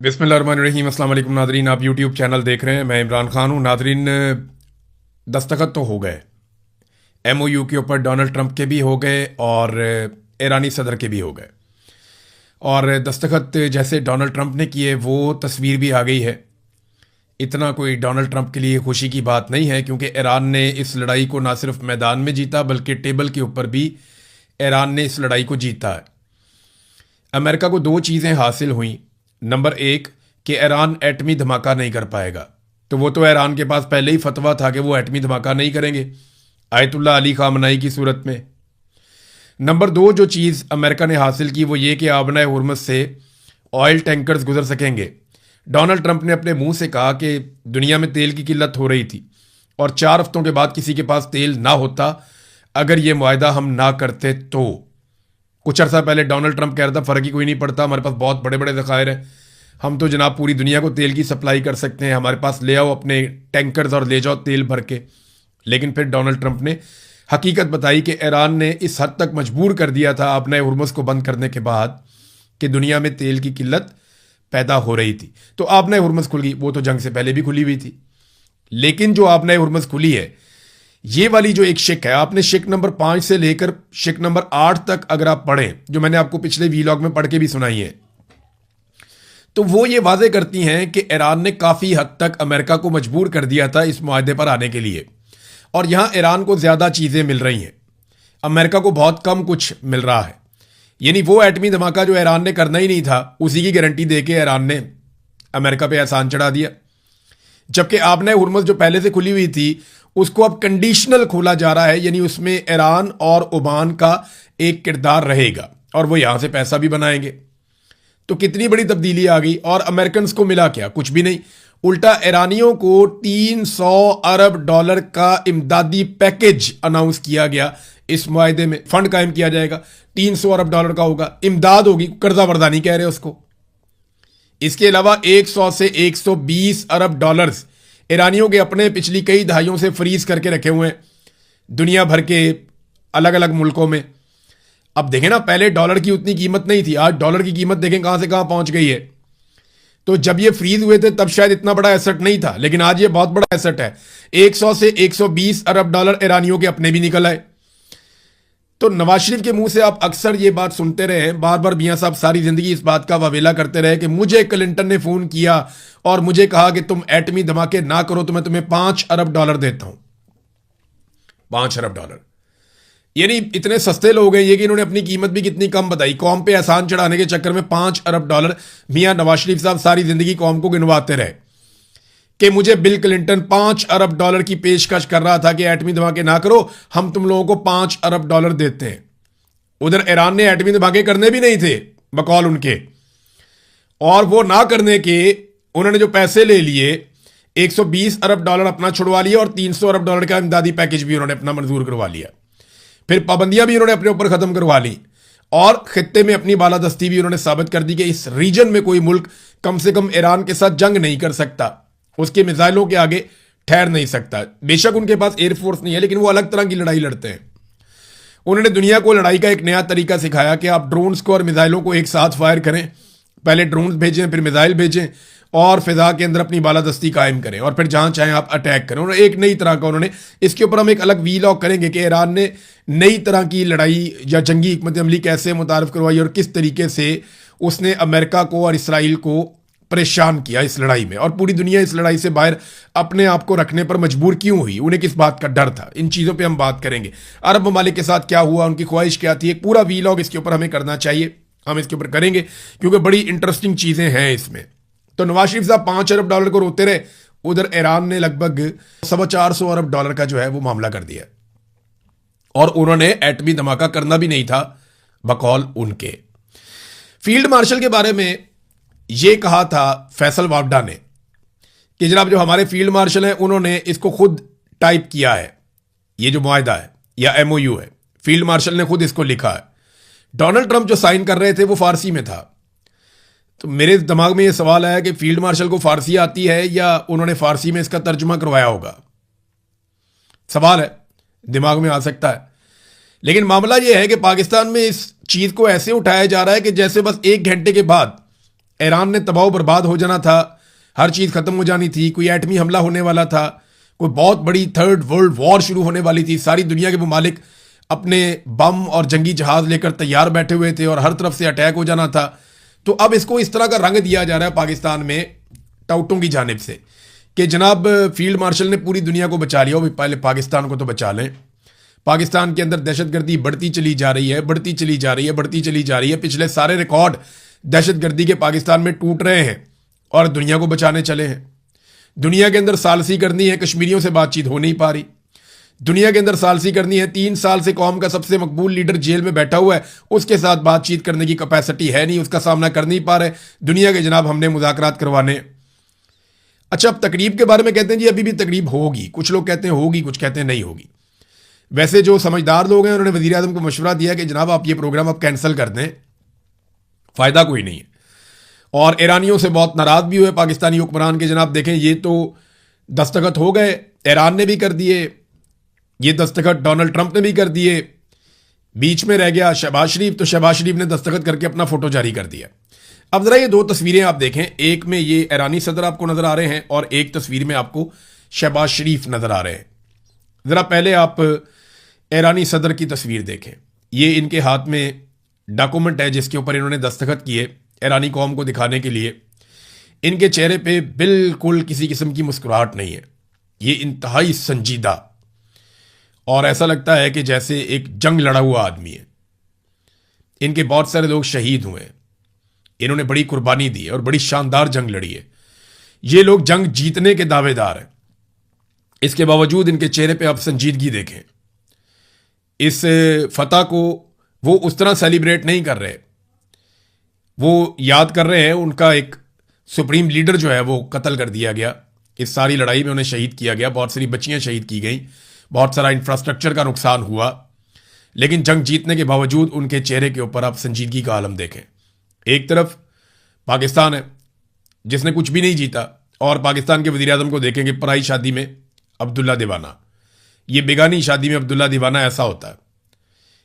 बिस्मिल्लाहिर्रहमानिर्रहीम। अस्सलाम वालेकुम नादरीन, आप यूट्यूब चैनल देख रहे हैं। मैं इमरान खान हूँ। नादरीन, दस्तखत तो हो गए एमओयू के ऊपर, डोनाल्ड ट्रंप के भी हो गए और ईरानी सदर के भी हो गए। और दस्तखत जैसे डोनाल्ड ट्रंप ने किए वो तस्वीर भी आ गई है। इतना कोई डोनाल्ड ट्रंप के लिए खुशी की बात नहीं है, क्योंकि ईरान ने इस लड़ाई को ना सिर्फ मैदान में जीता बल्कि टेबल के ऊपर भी ईरान ने इस लड़ाई को जीता है। अमेरिका को दो चीज़ें हासिल हुई। नंबर एक, कि ईरान एटमी धमाका नहीं कर पाएगा, तो वो तो ईरान के पास पहले ही फतवा था कि वो एटमी धमाका नहीं करेंगे, आयतुल्ला अली खामनाई की सूरत में। नंबर दो, जो चीज़ अमेरिका ने हासिल की वो ये कि आबना हुर्मुज़ से ऑयल टैंकर्स गुजर सकेंगे। डोनाल्ड ट्रंप ने अपने मुंह से कहा कि दुनिया में तेल की किल्लत हो रही थी और 4 हफ्तों के बाद किसी के पास तेल ना होता अगर ये मुआहदा हम ना करते तो। कुछ अर्सा पहले डोनाल्ड ट्रंप कह रहा था फ़र्क ही कोई नहीं पड़ता, हमारे पास बहुत बड़े बड़े ज़खायर हैं, हम तो जनाब पूरी दुनिया को तेल की सप्लाई कर सकते हैं, हमारे पास ले आओ अपने टैंकर्स और ले जाओ तेल भर के। लेकिन फिर डोनाल्ड ट्रंप ने हकीकत बताई कि ईरान ने इस हद तक मजबूर कर दिया था अपने हुर्मुज़ को बंद करने के बाद कि दुनिया में तेल की किल्लत पैदा हो रही थी। तो आपने हुर्मुज़ खुल गई, वो तो जंग से पहले भी खुली हुई थी। लेकिन जो आपने हुर्मुज़ खुली है, ये वाली जो एक शिक है, आपने शिक नंबर 5 से लेकर शिक नंबर 8 तक अगर आप पढ़ें, जो मैंने आपको पिछले वीलॉग में पढ़ के भी सुनाई है, तो वो ये वाजे करती हैं कि ईरान ने काफ़ी हद तक अमेरिका को मजबूर कर दिया था इस मुआहदे पर आने के लिए। और यहां ईरान को ज़्यादा चीज़ें मिल रही हैं, अमेरिका को बहुत कम कुछ मिल रहा है। यानी वो एटमी धमाका जो ईरान ने करना ही नहीं था, उसी की गारंटी दे के ईरान ने अमेरिका पे एहसान चढ़ा दिया। जबकि आपने हुर्मुज़ जो पहले से खुली हुई थी उसको अब कंडीशनल खोला जा रहा है, यानी उसमें ईरान और ओमान का एक किरदार रहेगा और वो यहां से पैसा भी बनाएंगे। तो कितनी बड़ी तब्दीली आ गई। और अमेरिकन को मिला क्या? कुछ भी नहीं। उल्टा ईरानियों को 300 अरब डॉलर का इमदादी पैकेज अनाउंस किया गया। इस मुआहदे में फंड कायम किया जाएगा, 300 अरब डॉलर का होगा, इमदाद होगी, कर्जा वर्दा नहीं कह रहे उसको। इसके अलावा 100 से 120 अरब डॉलर्स ईरानियों के अपने पिछली कई दहाइयों से फ्रीज करके रखे हुए हैं दुनिया भर के अलग अलग मुल्कों में। अब देखें ना, पहले डॉलर की उतनी कीमत नहीं थी, आज डॉलर की कीमत देखें कहां से कहां पहुंच गई है। तो जब ये फ्रीज हुए थे तब शायद इतना बड़ा एसेट नहीं था, लेकिन आज ये बहुत बड़ा एसेट है। 100 से 120 अरब डॉलर ईरानियों के अपने भी निकल आए। तो नवाज शरीफ के मुंह से आप अक्सर ये बात सुनते रहे हैं, बार बार मियां साहब सारी जिंदगी इस बात का वावेला करते रहे कि मुझे क्लिंटन ने फोन किया और मुझे कहा कि तुम एटमी धमाके ना करो तो मैं तुम्हें 5 अरब डॉलर देता हूं। 5 अरब डॉलर, यानी इतने सस्ते लोग हैं ये कि इन्होंने अपनी कीमत भी कितनी कम बताई। कौम पे एहसान चढ़ाने के चक्कर में 5 अरब डॉलर मियां नवाज शरीफ साहब सारी जिंदगी कौम को गिनवाते रहे कि मुझे बिल क्लिंटन 5 अरब डॉलर की पेशकश कर रहा था कि एटमी धमाके ना करो, हम तुम लोगों को 5 अरब डॉलर देते हैं। उधर ईरान ने एटमी धमाके करने भी नहीं थे बकौल उनके, और वो ना करने के उन्होंने जो पैसे ले लिए 120 अरब डॉलर अपना छुड़वा लिया और 300 अरब डॉलर का इमदादी पैकेज भी उन्होंने अपना मंजूर करवा लिया। फिर पाबंदियां भी उन्होंने अपने ऊपर खत्म करवा ली और खित्ते में अपनी बालादस्ती भी उन्होंने साबित कर दी कि इस रीजन में कोई मुल्क कम से कम ईरान के साथ जंग नहीं कर सकता, उसके मिसाइलों के आगे ठहर नहीं सकता। बेशक उनके पास एयरफोर्स नहीं है, लेकिन वो अलग तरह की लड़ाई लड़ते हैं। उन्होंने दुनिया को लड़ाई का एक नया तरीका सिखाया कि आप ड्रोन्स को और मिसाइलों को एक साथ फायर करें, पहले ड्रोन्स भेजें फिर मिसाइल भेजें और फिजा के अंदर अपनी बालादस्ती कायम करें और फिर जहां चाहें आप अटैक करें। उन्होंने एक नई तरह का, उन्होंने इसके ऊपर हम एक अलग वीलॉग करेंगे कि ईरान ने नई तरह की लड़ाई या जंगी हिकमत अमली कैसे मुतारफ करवाई और किस तरीके से उसने अमेरिका को और इसराइल को परेशान किया इस लड़ाई में, और पूरी दुनिया इस लड़ाई से बाहर अपने आप को रखने पर मजबूर क्यों हुई, उन्हें किस बात का डर था। इन चीज़ों पे हम बात करेंगे। अरब ममालिक के साथ क्या हुआ, उनकी ख्वाहिश क्या थी, एक पूरा वीलॉग इसके ऊपर हमें करना चाहिए, हम इसके ऊपर करेंगे क्योंकि बड़ी इंटरेस्टिंग चीज़ें हैं इसमें। तो नवाज शरीफ साहब 5 अरब डॉलर को रोते रहे, उधर ईरान ने लगभग 425 अरब डॉलर का जो है वो मामला कर दिया और उन्होंने एटमी धमाका करना भी नहीं था बकौल उनके। फील्ड मार्शल के बारे में ये कहा था फैसल वावडा ने कि जनाब जो हमारे फील्ड मार्शल हैं उन्होंने इसको खुद टाइप किया है, ये जो मुआहदा है या एमओयू है, फील्ड मार्शल ने खुद इसको लिखा है। डोनाल्ड ट्रंप जो साइन कर रहे थे वो फारसी में था। तो मेरे दिमाग में ये सवाल आया कि फील्ड मार्शल को फारसी आती है या उन्होंने फारसी में इसका तर्जुमा करवाया होगा। सवाल है, दिमाग में आ सकता है। लेकिन मामला यह है कि पाकिस्तान में इस चीज को ऐसे उठाया जा रहा है कि जैसे बस 1 घंटे के बाद ईरान ने तबाह बर्बाद हो जाना था, हर चीज़ ख़त्म हो जानी थी, कोई एटमी हमला होने वाला था, कोई बहुत बड़ी थर्ड वर्ल्ड वॉर शुरू होने वाली थी, सारी दुनिया के ममालिक अपने बम और जंगी जहाज़ लेकर तैयार बैठे हुए थे और हर तरफ से अटैक हो जाना था। तो अब इसको इस तरह का रंग दिया जा रहा है पाकिस्तान में टाउटों की जानिब से कि जनाब फील्ड मार्शल ने पूरी दुनिया को बचा लिया, वो पहले पाकिस्तान को तो बचा लें। पाकिस्तान के अंदर दहशतगर्दी बढ़ती चली जा रही है, बढ़ती चली जा रही है, बढ़ती चली जा रही है। पिछले सारे रिकॉर्ड दहशतगर्दी के पाकिस्तान में टूट रहे हैं और दुनिया को बचाने चले हैं। दुनिया के अंदर सालसी करनी है, कश्मीरियों से बातचीत हो नहीं पा रही। दुनिया के अंदर सालसी करनी है, 3 साल से कौम का सबसे मकबूल लीडर जेल में बैठा हुआ है, उसके साथ बातचीत करने की कैपेसिटी है नहीं, उसका सामना कर नहीं पा रहे। दुनिया के जनाब हमने मुज़ाकरात करवाने। अच्छा, अब तकरीब के बारे में कहते हैं जी अभी भी तकरीब होगी, कुछ लोग कहते हैं होगी, कुछ कहते हैं नहीं होगी। वैसे जो समझदार लोग हैं उन्होंने वज़ीर आज़म को मशवरा दिया कि जनाब आप ये प्रोग्राम अब कैंसिल कर दें, फ़ायदा कोई नहीं है। और ईरानियों से बहुत नाराज़ भी हुए पाकिस्तानी हुक्मरान के, जनाब देखें ये तो दस्तखत हो गए, ईरान ने भी कर दिए, ये दस्तखत डोनाल्ड ट्रंप ने भी कर दिए, बीच में रह गया शहबाज शरीफ, तो शहबाज शरीफ ने दस्तखत करके अपना फ़ोटो जारी कर दिया। अब ज़रा ये 2 तस्वीरें आप देखें, एक में ये ईरानी सदर आपको नज़र आ रहे हैं और एक तस्वीर में आपको शहबाज शरीफ नज़र आ रहे हैं। ज़रा पहले आप ईरानी सदर की तस्वीर देखें, ये इनके हाथ में डॉक्यूमेंट है जिसके ऊपर इन्होंने दस्तखत किए ईरानी कौम को दिखाने के लिए। इनके चेहरे पे बिल्कुल किसी किस्म की मुस्कुराहट नहीं है, ये इंतहाई संजीदा और ऐसा लगता है कि जैसे एक जंग लड़ा हुआ आदमी है। इनके बहुत सारे लोग शहीद हुए हैं, इन्होंने बड़ी कुर्बानी दी है और बड़ी शानदार जंग लड़ी है। ये लोग जंग जीतने के दावेदार हैं, इसके बावजूद इनके चेहरे पे आप संजीदगी देखें। इस फतह को वो उस तरह सेलिब्रेट नहीं कर रहे, वो याद कर रहे हैं उनका एक सुप्रीम लीडर जो है वो कत्ल कर दिया गया, इस सारी लड़ाई में उन्हें शहीद किया गया, बहुत सारी बच्चियां शहीद की गई, बहुत सारा इंफ्रास्ट्रक्चर का नुकसान हुआ, लेकिन जंग जीतने के बावजूद उनके चेहरे के ऊपर आप संजीदगी का आलम देखें। एक तरफ पाकिस्तान है जिसने कुछ भी नहीं जीता और पाकिस्तान के वज़ीर आज़म को देखेंगे पराई शादी में अब्दुल्ला दीवाना, ये बेगानी शादी में अब्दुल्ला दीवाना ऐसा होता है।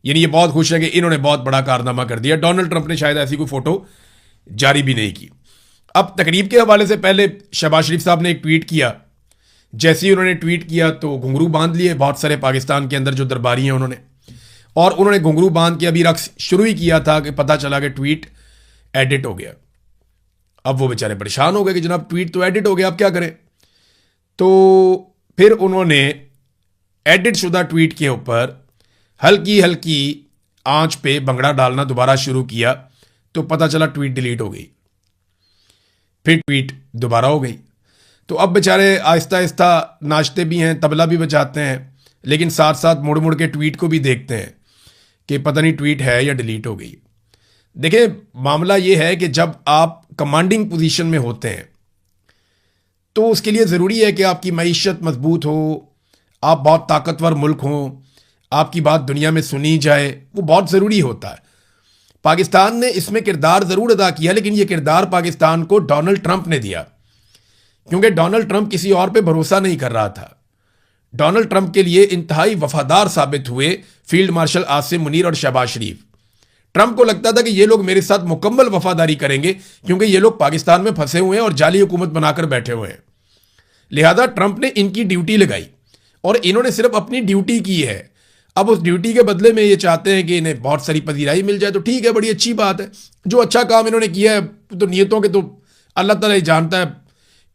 यानी ये बहुत खुश है कि इन्होंने बहुत बड़ा कारनामा कर दिया। डोनाल्ड ट्रंप ने शायद ऐसी कोई फोटो जारी भी नहीं की। अब तकरीब के हवाले से पहले शहबाज शरीफ साहब ने एक ट्वीट किया, जैसे ही उन्होंने ट्वीट किया तो घुंघरू बांध लिए बहुत सारे पाकिस्तान के अंदर जो दरबारी हैं उन्होंने, और उन्होंने घुंघरू बांध के अभी रक्स शुरू ही किया था कि पता चला कि ट्वीट एडिट हो गया। अब वो बेचारे परेशान हो गए कि जनाब ट्वीट तो एडिट हो गया, अब क्या करें। तो फिर उन्होंने एडिट शुदा ट्वीट के ऊपर हल्की हल्की आंच पे बंगड़ा डालना दोबारा शुरू किया, तो पता चला ट्वीट डिलीट हो गई, फिर ट्वीट दोबारा हो गई। तो अब बेचारे आहिस्ता आहिस्ता नाचते भी हैं, तबला भी बजाते हैं, लेकिन साथ साथ मुड़ मुड़ के ट्वीट को भी देखते हैं कि पता नहीं ट्वीट है या डिलीट हो गई। देखिए मामला ये है कि जब आप कमांडिंग पोजीशन में होते हैं तो उसके लिए ज़रूरी है कि आपकी मईशत मजबूत हो, आप बहुत ताकतवर मुल्क हों, आपकी बात दुनिया में सुनी जाए, वो बहुत ज़रूरी होता है। पाकिस्तान ने इसमें किरदार ज़रूर अदा किया, लेकिन ये किरदार पाकिस्तान को डोनाल्ड ट्रंप ने दिया, क्योंकि डोनाल्ड ट्रंप किसी और पे भरोसा नहीं कर रहा था। डोनाल्ड ट्रंप के लिए इंतहाई वफादार साबित हुए फील्ड मार्शल आसिम मुनीर और शहबाज शरीफ। ट्रंप को लगता था कि ये लोग मेरे साथ मुकम्मल वफादारी करेंगे, क्योंकि ये लोग पाकिस्तान में फंसे हुए हैं और जाली हुकूमत बनाकर बैठे हुए हैं। लिहाजा ट्रंप ने इनकी ड्यूटी लगाई और इन्होंने सिर्फ अपनी ड्यूटी की है। अब उस ड्यूटी के बदले में ये चाहते हैं कि इन्हें बहुत सारी पजीराई मिल जाए, तो ठीक है, बड़ी अच्छी बात है। जो अच्छा काम इन्होंने किया है, तो नीयतों के तो अल्लाह ताला ही जानता है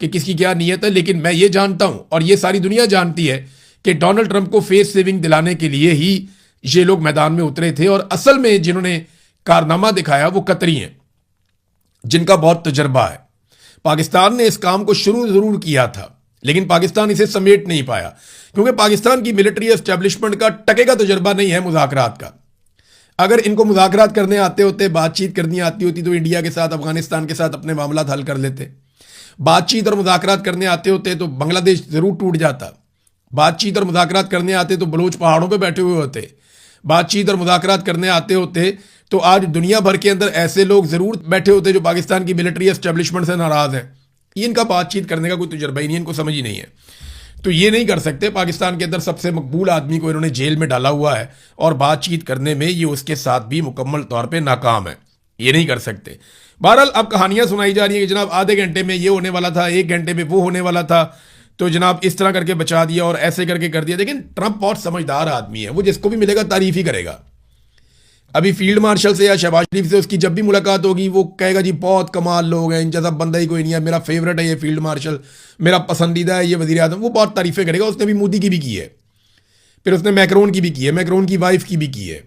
कि किसकी क्या नीयत है, लेकिन मैं ये जानता हूं और ये सारी दुनिया जानती है कि डोनाल्ड ट्रंप को फेस सेविंग दिलाने के लिए ही ये लोग मैदान में उतरे थे, और असल में जिन्होंने कारनामा दिखाया वो कतरी हैं, जिनका बहुत तजर्बा है। पाकिस्तान ने इस काम को शुरू जरूर किया था, लेकिन पाकिस्तान इसे समेट नहीं पाया, क्योंकि पाकिस्तान की मिलिट्री एस्टेब्लिशमेंट का टके का तजर्बा नहीं है मुज़ाकरात का। अगर इनको मुज़ाकरात करने आते होते, बातचीत करनी आती होती, तो इंडिया के साथ, अफगानिस्तान के साथ अपने मामला हल कर लेते। बातचीत और मुज़ाकरात करने आते होते तो बांग्लादेश जरूर टूट जाता। बातचीत और मुज़ाकरात करने आते तो बलूच पहाड़ों पर बैठे हुए होते। बातचीत और मुज़ाकरात करने आते होते तो आज दुनिया भर के अंदर ऐसे लोग जरूर बैठे होते जो पाकिस्तान की मिलिट्री एस्टेब्लिशमेंट से नाराज हैं। इनका बातचीत करने का कोई तजर्बा ही नहीं, इनको समझ ही नहीं है, तो ये नहीं कर सकते। पाकिस्तान के अंदर सबसे मकबूल आदमी को इन्होंने जेल में डाला हुआ है और बातचीत करने में ये उसके साथ भी मुकम्मल तौर पे नाकाम है, ये नहीं कर सकते। बहरहाल अब कहानियां सुनाई जा रही हैं कि जनाब आधे घंटे में ये होने वाला था, 1 घंटे में वो होने वाला था, तो जनाब इस तरह करके बचा दिया और ऐसे करके कर दिया। लेकिन ट्रंप बहुत समझदार आदमी है, वो जिसको भी मिलेगा तारीफ ही करेगा। अभी फील्ड मार्शल से या शहबाज शरीफ से उसकी जब भी मुलाकात होगी वो कहेगा जी बहुत कमाल लोग हैं, इन जैसा बंदा ही कोई नहीं है, मेरा फेवरेट है ये फील्ड मार्शल, मेरा पसंदीदा है ये वज़ीर आज़म। वो बहुत तारीफें करेगा। उसने भी मोदी की भी की है, फिर उसने मैक्रोन की भी की है, मैक्रोन की वाइफ की भी की है।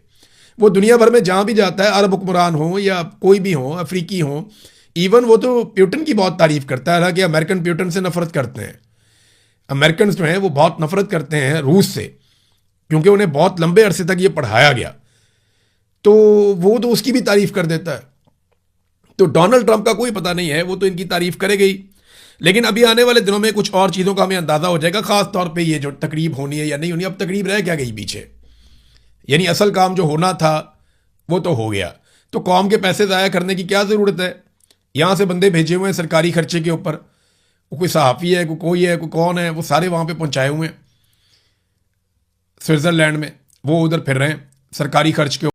वो दुनिया भर में जहाँ भी जाता है, अरब हुक्मरान हो या कोई भी हो, अफ्रीकी हो, इवन वो तो प्यूटन की बहुत तारीफ करता है। हालांकि अमेरिकन प्यूटन से नफरत करते हैं, अमेरिकन जो हैं वो बहुत नफरत करते हैं रूस से, क्योंकि उन्हें बहुत लंबे अरसे तक ये पढ़ाया गया, तो वो तो उसकी भी तारीफ कर देता है। तो डोनाल्ड ट्रंप का कोई पता नहीं है, वो तो इनकी तारीफ करेगा ही। लेकिन अभी आने वाले दिनों में कुछ और चीज़ों का हमें अंदाज़ा हो जाएगा, खास तौर पे ये जो तकरीब होनी है या नहीं होनी। अब तकरीब रह क्या गई पीछे, यानी असल काम जो होना था वो तो हो गया। तो कौम के पैसे ज़ाया करने की क्या ज़रूरत है? यहाँ से बंदे भेजे हुए हैं सरकारी खर्चे के ऊपर, कोई सहाफ़ी है, कोई है, कोई कौन है, वो सारे वहाँ पे पहुँचाए हुए हैं स्विट्ज़रलैंड में, वो उधर फिर रहे हैं सरकारी खर्च के